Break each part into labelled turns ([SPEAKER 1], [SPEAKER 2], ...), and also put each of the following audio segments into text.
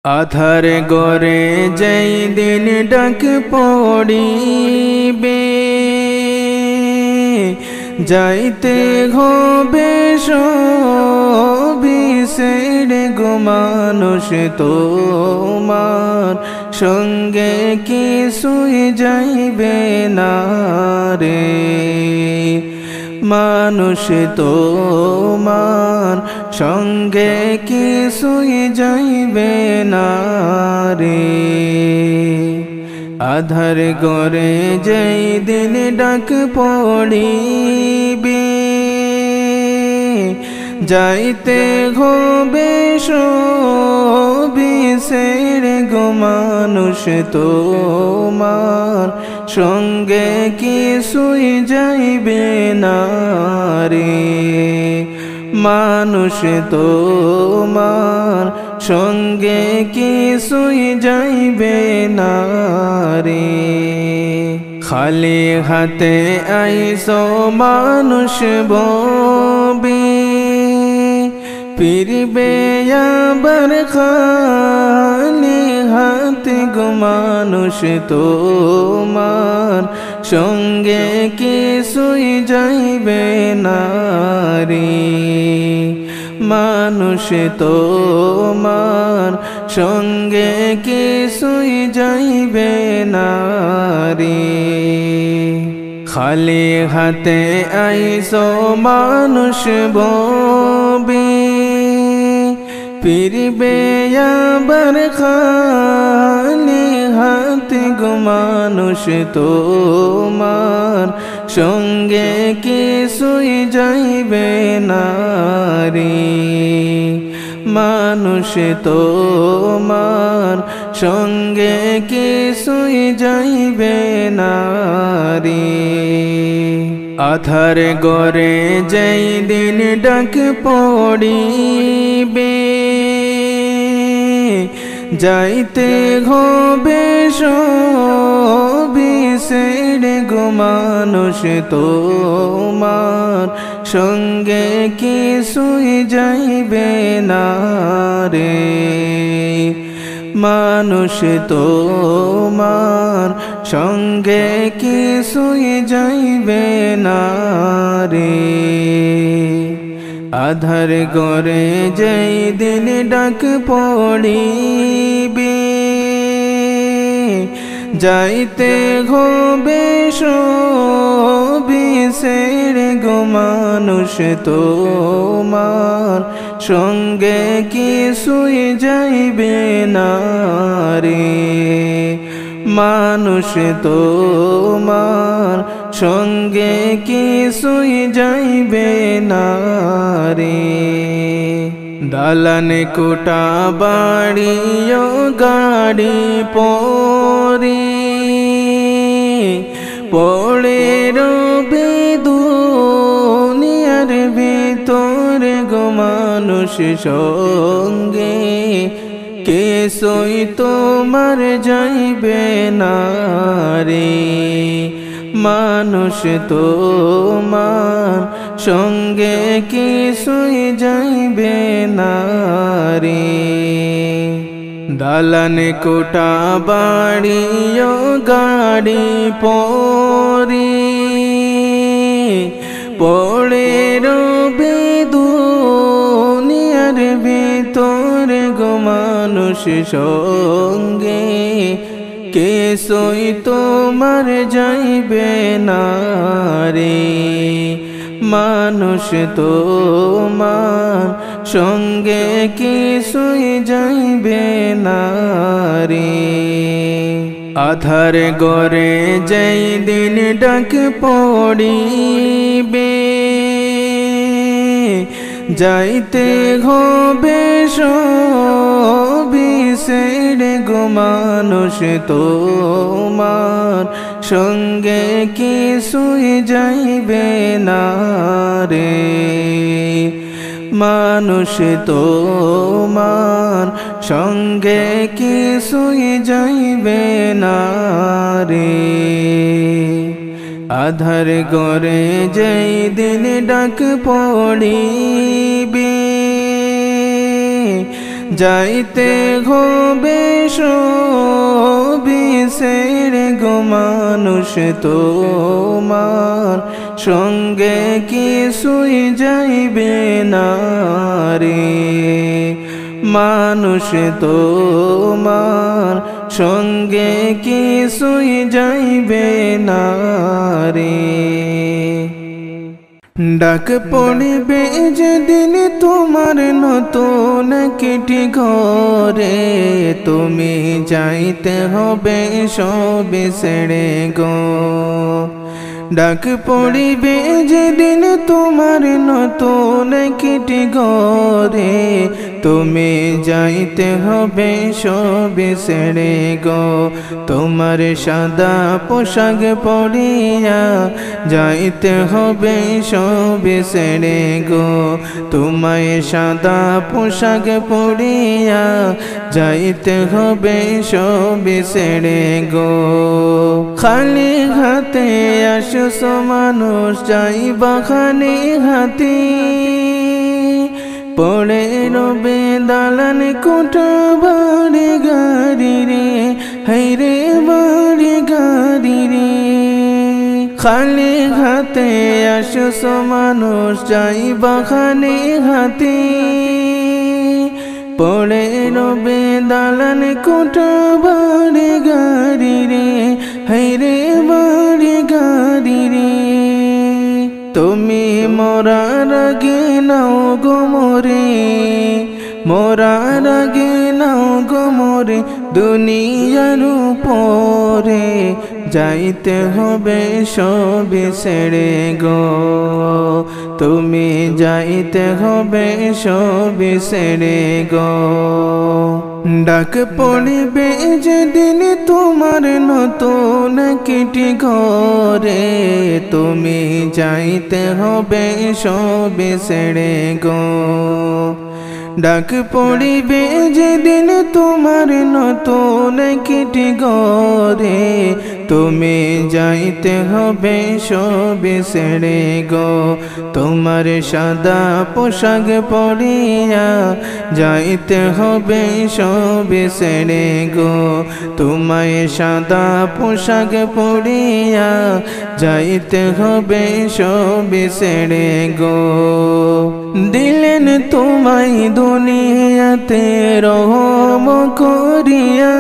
[SPEAKER 1] আধার গরে যেই দিন ডাক পড়িবে, যাইতে হবে সবিষের গো মানুষ তোমার সঙ্গে কিছুই যাইবে না রে। মানুষ তোমার সঙ্গে কিছুই যাইবে না রে। আধার গরে যেই দিন ডাক পড়িবে, যাইতে হবে সবিষের গো মানুষ তোমার সঙ্গে কিছুই যাইবে না রে। মানুষ তোমার সঙ্গে কিছুই যাইবে না রে। খালি হাতে আইসো মানুষ ববে, ফিরবে আবার খালি হাতে গো মানুষ তোমার সঙ্গে কিছুই যাইবে না রে। মানুষ তোমার সঙ্গে কিছুই যাইবে না রে। খালি হাতে আইসো মানুষ ববে, ফিরবে আবার খালি হাতে গো মানুষ তোমার সঙ্গে কিছুই যাইবে না রে। মানুষ তোমার সঙ্গে কিছুই যাইবে না রে। আধার গরে যেই দিন ডাক পড়িবে, যাইতে হবে সবিষের গো মানুষ তোমার সঙ্গে কিছুই যাইবে না রে। মানুষ তোমার সঙ্গে কিছুই যাইবে না রে। আধার গরে যেই দিন ডাক পড়িবে, যাইতে হবে সবিষের গো মানুষ তোমার সঙ্গে কিছুই যাইবে না রে। মানুষ তোমার সঙ্গে কিছুই যাইবে না রে। দালান কোটা বাড়িও গাড়ি পরে, পড়ে রবে দুনিয়ার ভিতর গো মানুষ সঙ্গে কিছুই তোমার যাইবে না রে। মানুষ তোমার সঙ্গে কিছুই যাইবে না রে। দালান কোটা বাড়িও গাড়ি পরে, পড়ে রবে দুনিয়ার ভিতর গো মানুষ সঙ্গে কিছুই তোমার যাইবে না রে। মানুষ তোমার সঙ্গে কিছুই যাইবে না রে। আধার গরে যেই দিন ডাক পড়িবে, যাইতে হবে সবিষের গো মানুষ তোমার সঙ্গে কিছুই যাইবে না রে। মানুষ তোমার সঙ্গে কিছুই যাইবে না রে। আধার গরে যেই দিন ডাক পড়িবে, যাইতে হবে সবই ছেড়ে গো মানুষ তোমার সঙ্গে কিছুই যাইবে না রে মানুষ তোমার সঙ্গে কিছুই যাইবে না রে ডাক পড়িবে যেদিন তোমার নতুন কিটি ঘরে তুমি যাইতে হবে সবে ছেড়ে গো ডাক পড়িবে যেদিন তোমার নতুন কিটি ঘরে তুমি যাইতে হবে সবে ছেড়ে গো তোমার সাদা পোশাক পরিয়া যাইতে হবে সবে ছেড়ে গো তোমায় সাদা পোশাক পরিয়া যাইতে হবে সবে ছেড়ে গো খালি হাতে আসো মানুষ যাইবা খালি হাতে পড়ে রবে দালান কোঠা বাড়ি গাড়ি রে হাইরে বাড়ি গাড়ি রে খালি হাতে আসো মানুষ যাইবা খালি হাতে পড়ে রবে দালান কোঠা বাড়ি গাড়ি রে হাইরে বাড়ি গাড়ি রে তুমি মরার আগে নাও গো মোরে মরার আগে নাও গো মোরে দুনিয়ার উপরে যাইতে হবে সবে ছেড়ে গো তুমি যাইতে হবে সবে ছেড়ে গো ডাক পড়িবে যেদিন তোমার নতুন কিটি ঘরে তুমি যাইতে হবে সবে ছেড়ে গো ডাক পড়িবে যেদিন তোমার নতুন কিটি ঘরে তুমি যাইতে হবে সবে ছেড়ে গো তোমার সাদা পোশাক পরিয়া যাইতে হবে সবে ছেড়ে গো তোমায় সাদা পোশাক পরিয়া যাইতে হবে সবে ছেড়ে গো দিলেন তোমায় দুনিয়াতে রহম করিয়া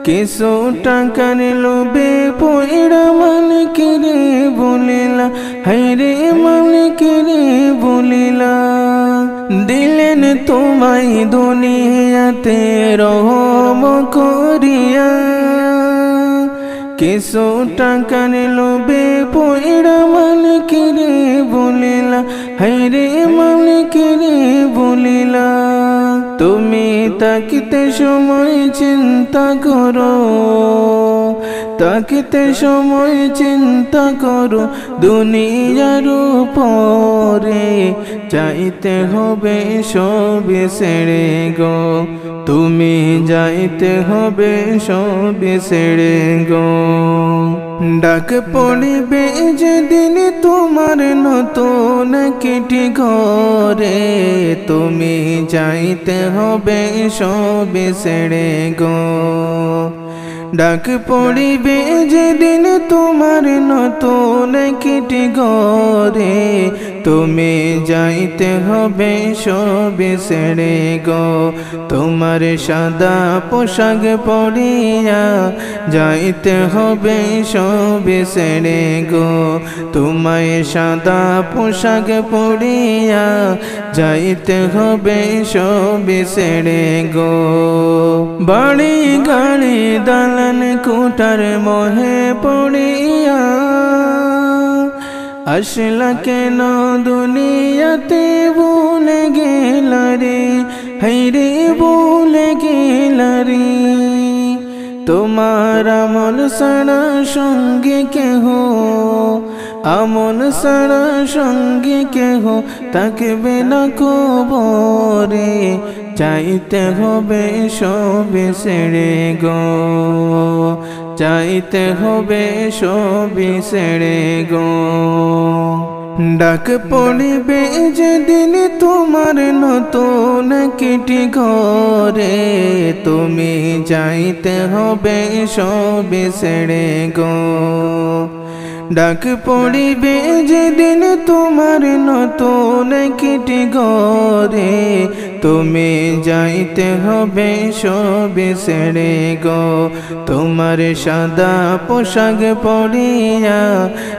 [SPEAKER 1] কিছু টাকার লোভে পয়রা মালিক রে বলিলা হাইরে মালিক রে বলিলা দিলেন তোমায় দুনিয়াতে রহম করিয়া কিছু টাকার লোভে পয়রা মালিক রে বলিলা হাইরে মালিক রে বলিলা তুমি তাকিতে সময় চিন্তা করো তাকিতে সময় চিন্তা করো দুনিয়ার উপরে যাইতে হবে সবে ছেড়ে গো তুমি যাইতে হবে সবে ছেড়ে গো ডাক পড়িবে যেদিন তোমার নতুন কিটি ঘরে তুমি যাইতে হবে সবে ছেড়ে গো ডাক পড়িবে যেদিন তোমার নতুন কিটি ঘরে তুমি যাইতে হবে সবে ছেড়ে গো তোমার সাদা পোশাক পরিয়া যাইতে হবে সবে ছেড়ে গো তোমায় সাদা পোশাক পরিয়া যাইতে হবে সবে ছেড়ে গো বাড়ি গাড়ি দালান কোঠার মোহে পড়িয়া আসলা কেন দুনিয়াতে ভুলে গেলা রে হাইরে ভুলে গেলা রে তোমার আমল ছাড়া সঙ্গে কেহ আমল ছাড়া সঙ্গে কেহ থাকবে না কবরে চাইতে হবে সবে ছেড়ে গো চাইতে হবে সবে ছেড়ে গো ডাক পড়িবে যেদিন তোমার নতুন কিটি ঘরে, তুমি যাইতে হবে সবে ছেড়ে গো। ডাক পড়িবে যেদিন তোমার নতুন কিটি ঘরে, তুমি যাইতে হবে সবে ছেড়ে গো। তোমার সাদা পোশাক পরিয়া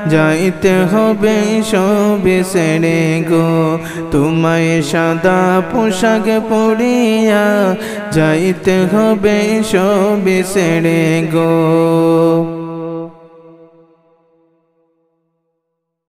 [SPEAKER 1] যাইতে হবে সবে ছেড়ে গো। তোমায় সাদা পোশাক পরিয়া যাইতে হবে সবে ছেড়ে গো।